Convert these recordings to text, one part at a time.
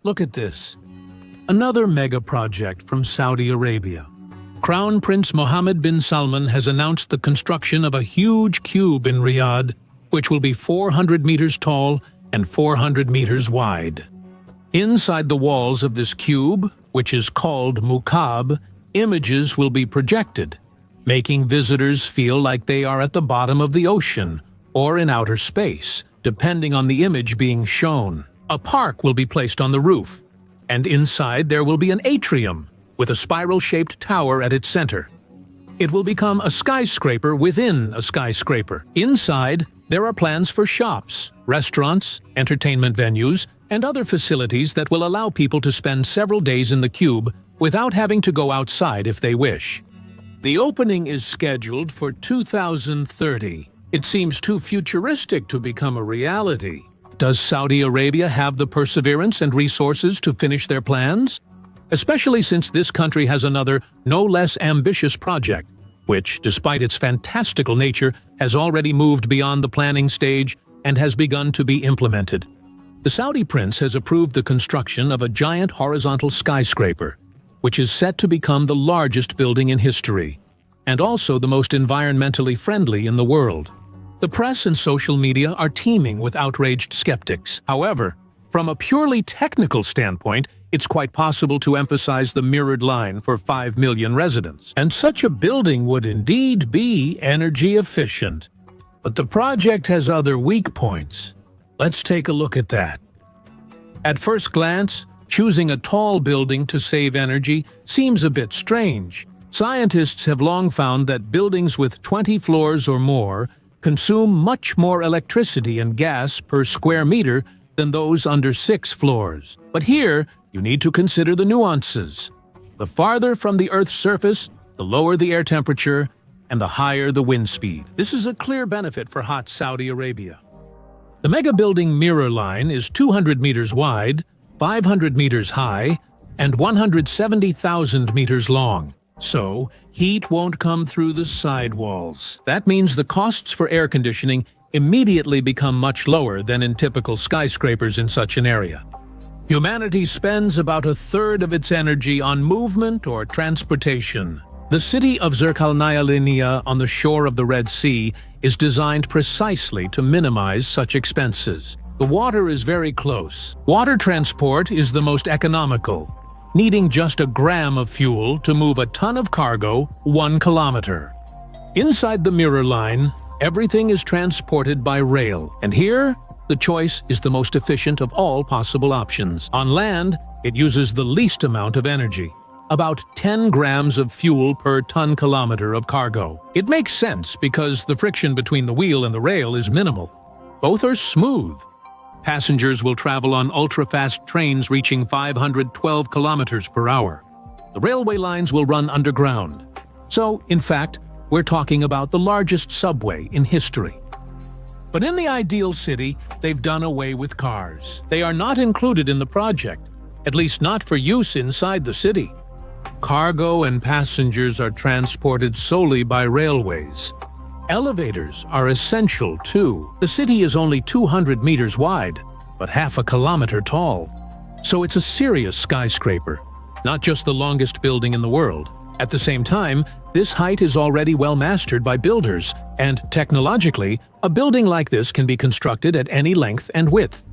Look at this. Another mega project from Saudi Arabia. Crown Prince Mohammed bin Salman has announced the construction of a huge cube in Riyadh, which will be 400 meters tall and 400 meters wide. Inside the walls of this cube, which is called Mukab, images will be projected, making visitors feel like they are at the bottom of the ocean or in outer space, depending on the image being shown. A park will be placed on the roof, and inside there will be an atrium with a spiral-shaped tower at its center. It will become a skyscraper within a skyscraper. Inside, there are plans for shops, restaurants, entertainment venues, and other facilities that will allow people to spend several days in the cube without having to go outside if they wish. The opening is scheduled for 2030. It seems too futuristic to become a reality. Does Saudi Arabia have the perseverance and resources to finish their plans? Especially since this country has another, no less ambitious project, which, despite its fantastical nature, has already moved beyond the planning stage and has begun to be implemented. The Saudi prince has approved the construction of a giant horizontal skyscraper, which is set to become the largest building in history, and also the most environmentally friendly in the world. The press and social media are teeming with outraged skeptics. However, from a purely technical standpoint, it's quite possible to emphasize the mirrored line for 5 million residents. And such a building would indeed be energy efficient. But the project has other weak points. Let's take a look at that. At first glance, choosing a tall building to save energy seems a bit strange. Scientists have long found that buildings with 20 floors or more consume much more electricity and gas per square meter than those under 6 floors. But here, you need to consider the nuances. The farther from the Earth's surface, the lower the air temperature, and the higher the wind speed. This is a clear benefit for hot Saudi Arabia. The mega building mirror line is 200 meters wide, 500 meters high, and 170,000 meters long. So, heat won't come through the side walls. That means the costs for air conditioning immediately become much lower than in typical skyscrapers in such an area. Humanity spends about a third of its energy on movement or transportation. The city of Zirkalnaya on the shore of the Red Sea is designed precisely to minimize such expenses. The water is very close. Water transport is the most economical, needing just a gram of fuel to move a ton of cargo 1 kilometer. Inside the mirror line, everything is transported by rail, and here, the choice is the most efficient of all possible options. On land, it uses the least amount of energy, about 10 grams of fuel per ton-kilometer of cargo. It makes sense because the friction between the wheel and the rail is minimal. Both are smooth. Passengers will travel on ultra-fast trains reaching 512 kilometers per hour. The railway lines will run underground. So, in fact, we're talking about the largest subway in history. But in the ideal city, they've done away with cars. They are not included in the project, at least not for use inside the city. Cargo and passengers are transported solely by railways. Elevators are essential, too. The city is only 200 meters wide, but half a kilometer tall. So it's a serious skyscraper, not just the longest building in the world. At the same time, this height is already well mastered by builders, and technologically, a building like this can be constructed at any length and width.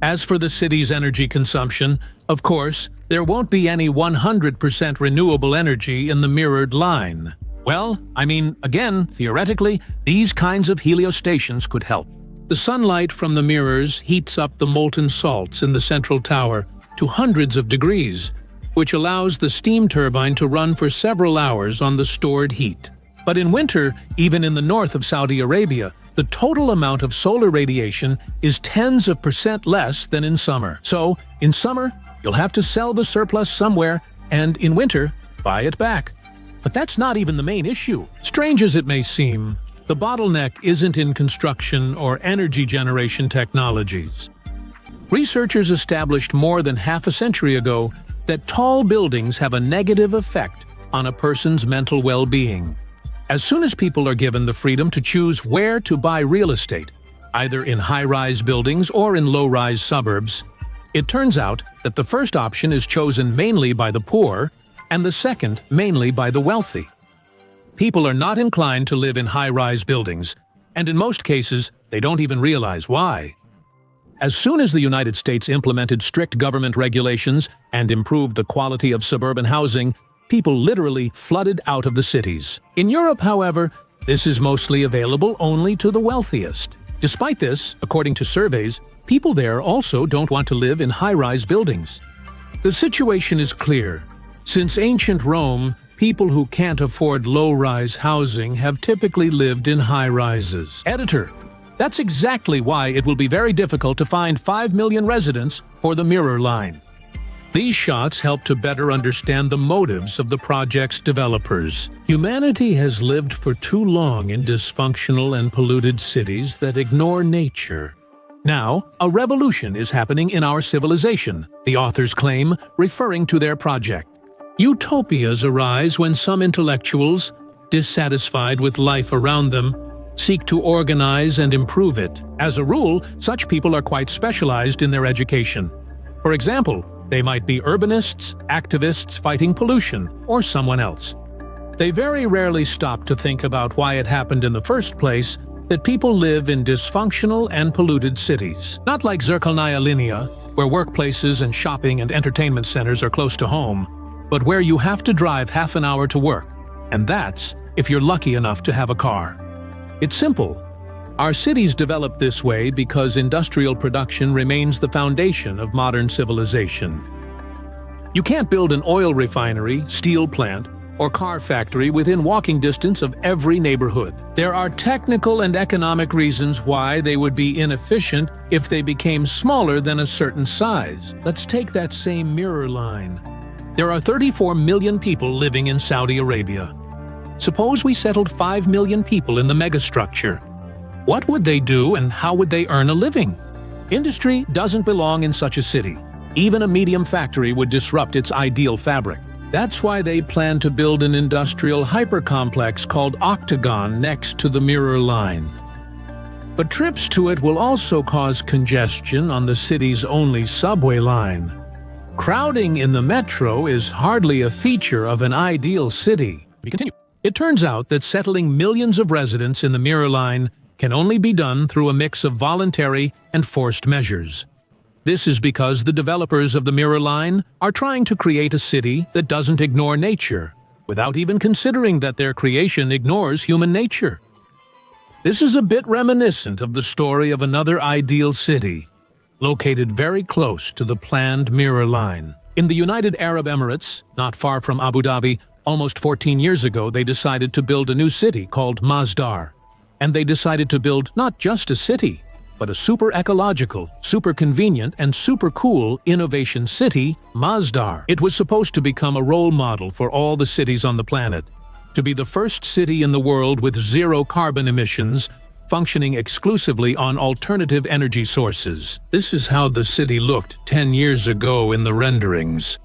As for the city's energy consumption, of course, there won't be any 100% renewable energy in the mirrored line. Well, I mean, again, theoretically, these kinds of heliostations could help. The sunlight from the mirrors heats up the molten salts in the central tower to hundreds of degrees, which allows the steam turbine to run for several hours on the stored heat. But in winter, even in the north of Saudi Arabia, the total amount of solar radiation is tens of % less than in summer. So, in summer, you'll have to sell the surplus somewhere, and in winter, buy it back. But that's not even the main issue. Strange as it may seem, the bottleneck isn't in construction or energy generation technologies. Researchers established more than half a century ago that tall buildings have a negative effect on a person's mental well-being. As soon as people are given the freedom to choose where to buy real estate, either in high-rise buildings or in low-rise suburbs, It turns out that the first option is chosen mainly by the poor and the second mainly by the wealthy. People are not inclined to live in high-rise buildings, and in most cases, they don't even realize why. As soon as the United States implemented strict government regulations and improved the quality of suburban housing, people literally flooded out of the cities. In Europe, however, this is mostly available only to the wealthiest. Despite this, according to surveys, people there also don't want to live in high-rise buildings. The situation is clear. Since ancient Rome, people who can't afford low-rise housing have typically lived in high-rises. Editor, that's exactly why it will be very difficult to find 5 million residents for the Mirror Line. These shots help to better understand the motives of the project's developers. Humanity has lived for too long in dysfunctional and polluted cities that ignore nature. Now, a revolution is happening in our civilization, the authors claim, referring to their project. Utopias arise when some intellectuals, dissatisfied with life around them, seek to organize and improve it. As a rule, such people are quite specialized in their education. For example, they might be urbanists, activists fighting pollution, or someone else. They very rarely stop to think about why it happened in the first place that people live in dysfunctional and polluted cities. Not like Zirkelnaya Linea, where workplaces and shopping and entertainment centers are close to home, but where you have to drive half an hour to work, and that's if you're lucky enough to have a car. It's simple. Our cities developed this way because industrial production remains the foundation of modern civilization. You can't build an oil refinery, steel plant, or car factory within walking distance of every neighborhood. There are technical and economic reasons why they would be inefficient if they became smaller than a certain size. Let's take that same Mirror Line. There are 34 million people living in Saudi Arabia. Suppose we settled 5 million people in the megastructure. What would they do and how would they earn a living? Industry doesn't belong in such a city. Even a medium factory would disrupt its ideal fabric. That's why they plan to build an industrial hypercomplex called Octagon next to the Mirror Line. But trips to it will also cause congestion on the city's only subway line. Crowding in the metro is hardly a feature of an ideal city. We continue. It turns out that settling millions of residents in the Mirror Line can only be done through a mix of voluntary and forced measures. This is because the developers of the Mirror Line are trying to create a city that doesn't ignore nature, without even considering that their creation ignores human nature. This is a bit reminiscent of the story of another ideal city, located very close to the planned Mirror Line. In the United Arab Emirates, not far from Abu Dhabi, almost 14 years ago they decided to build a new city called Masdar. And they decided to build not just a city, but a super ecological, super convenient, and super cool innovation city, Masdar. It was supposed to become a role model for all the cities on the planet, to be the first city in the world with zero carbon emissions, functioning exclusively on alternative energy sources. This is how the city looked 10 years ago in the renderings.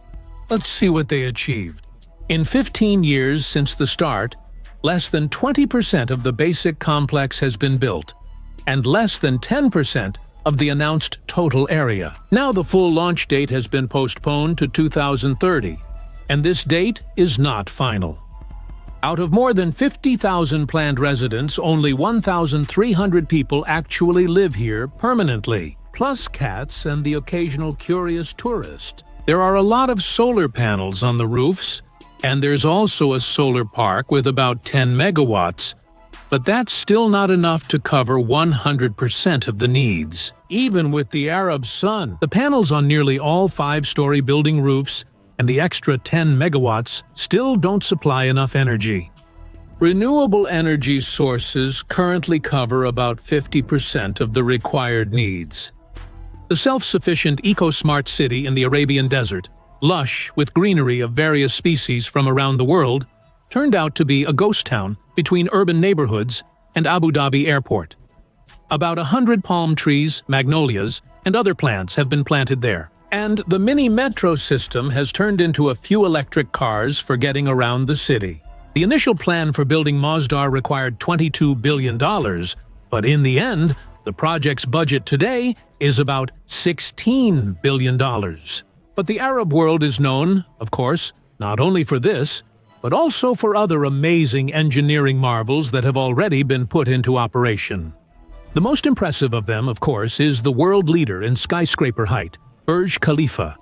Let's see what they achieved. In 15 years since the start, less than 20% of the basic complex has been built, and less than 10% of the announced total area. Now the full launch date has been postponed to 2030, and this date is not final. Out of more than 50,000 planned residents, only 1,300 people actually live here permanently, plus cats and the occasional curious tourist. There are a lot of solar panels on the roofs, and there's also a solar park with about 10 megawatts, but that's still not enough to cover 100% of the needs. Even with the Arab sun, the panels on nearly all 5-story building roofs and the extra 10 megawatts still don't supply enough energy. Renewable energy sources currently cover about 50% of the required needs. The self-sufficient eco-smart city in the Arabian desert, lush with greenery of various species from around the world, turned out to be a ghost town between urban neighborhoods and Abu Dhabi Airport. About 100 palm trees, magnolias, and other plants have been planted there. And the mini metro system has turned into a few electric cars for getting around the city. The initial plan for building Masdar required $22 billion, but in the end, the project's budget today is about $16 billion. But the Arab world is known, of course, not only for this, but also for other amazing engineering marvels that have already been put into operation. The most impressive of them, of course, is the world leader in skyscraper height, Burj Khalifa.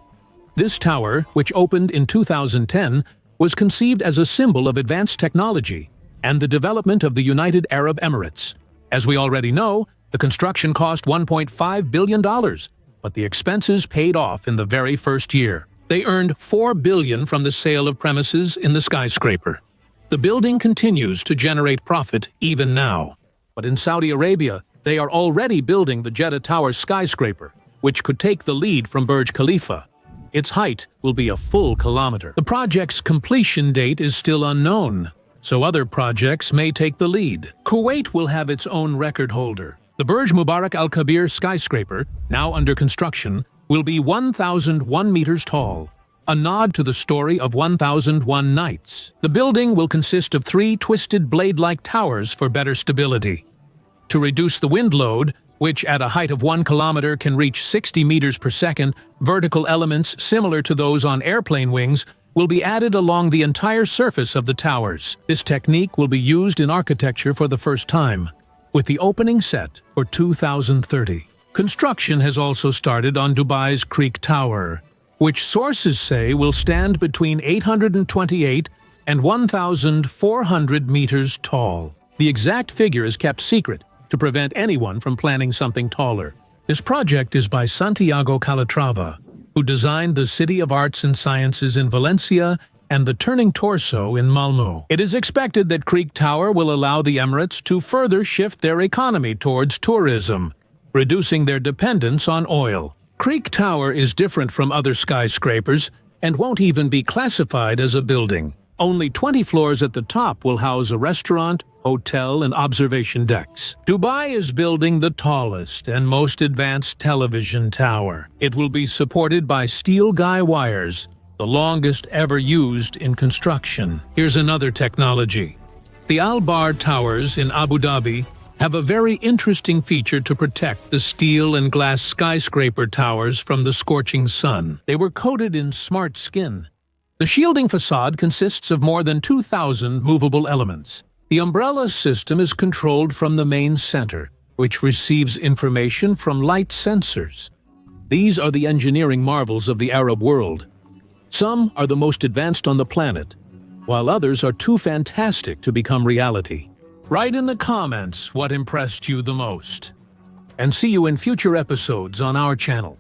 This tower, which opened in 2010, was conceived as a symbol of advanced technology and the development of the United Arab Emirates. As we already know, the construction cost $1.5 billion, but the expenses paid off in the very first year. They earned $4 billion from the sale of premises in the skyscraper. The building continues to generate profit even now. But in Saudi Arabia, they are already building the Jeddah Tower skyscraper, which could take the lead from Burj Khalifa. Its height will be a full kilometer. The project's completion date is still unknown, so other projects may take the lead. Kuwait will have its own record holder. The Burj Mubarak Al Kabir skyscraper, now under construction, will be 1,001 meters tall, a nod to the story of 1,001 nights. The building will consist of 3 twisted blade-like towers for better stability. To reduce the wind load, which at a height of 1 kilometer can reach 60 meters per second, vertical elements similar to those on airplane wings will be added along the entire surface of the towers. This technique will be used in architecture for the first time, with the opening set for 2030. Construction has also started on Dubai's Creek Tower, which sources say will stand between 828 and 1,400 meters tall. The exact figure is kept secret to prevent anyone from planning something taller. This project is by Santiago Calatrava, who designed the City of Arts and Sciences in Valencia and the Turning Torso in Malmö. It is expected that Creek Tower will allow the Emirates to further shift their economy towards tourism, reducing their dependence on oil. Creek Tower is different from other skyscrapers and won't even be classified as a building. Only 20 floors at the top will house a restaurant, hotel, and observation decks. Dubai is building the tallest and most advanced television tower. It will be supported by steel guy wires, the longest ever used in construction. Here's another technology. The Al Bar Towers in Abu Dhabi have a very interesting feature to protect the steel and glass skyscraper towers from the scorching sun. They were coated in smart skin. The shielding facade consists of more than 2,000 movable elements. The umbrella system is controlled from the main center, which receives information from light sensors. These are the engineering marvels of the Arab world. Some are the most advanced on the planet, while others are too fantastic to become reality. Write in the comments what impressed you the most. And see you in future episodes on our channel.